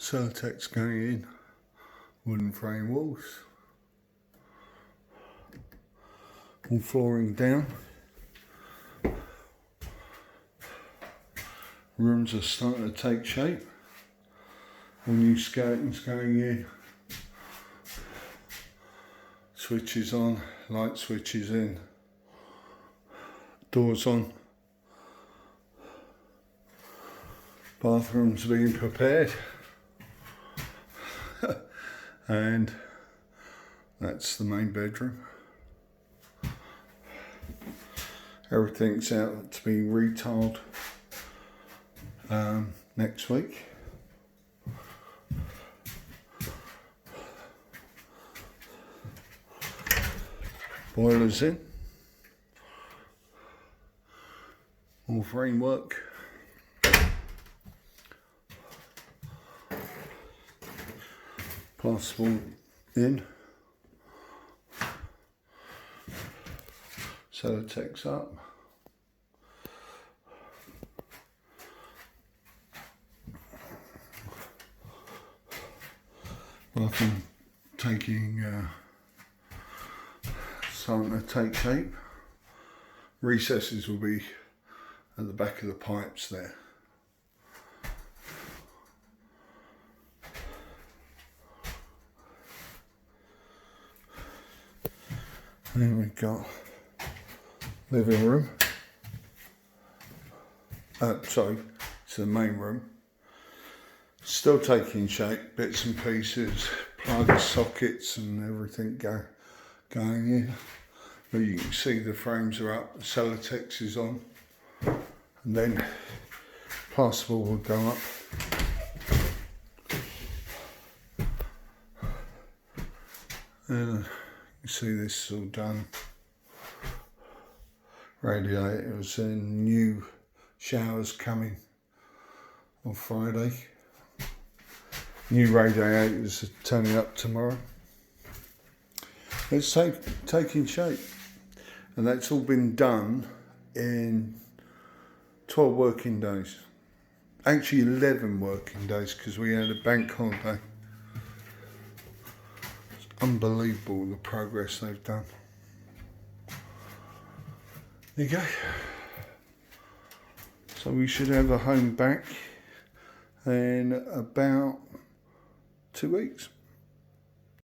Celotex going in, wooden frame walls, all flooring down. Rooms are starting to take shape. All new skeletons going in. Switches on, light switches in, doors on. Bathrooms being prepared. And that's the main bedroom. Everything's out to be retiled next week. Boilers in. All framework. Plasterboard in. Celotex up. Bathroom taking starting to take shape. Recesses will be at the back of the pipes there. Then we've got living room. Sorry, it's the main room. Still taking shape, bits and pieces, plug sockets and everything going in. But you can see the frames are up, the Celotex is on, and then plasterboard will go up. And you see this all done. Radiators and new showers coming on Friday. New radiators are turning up tomorrow. It's taking shape, and that's all been done in 12 working days. Actually 11 working days, because we had a bank holiday. It's unbelievable the progress they've done. There you go. So we should have a home back in about 2 weeks.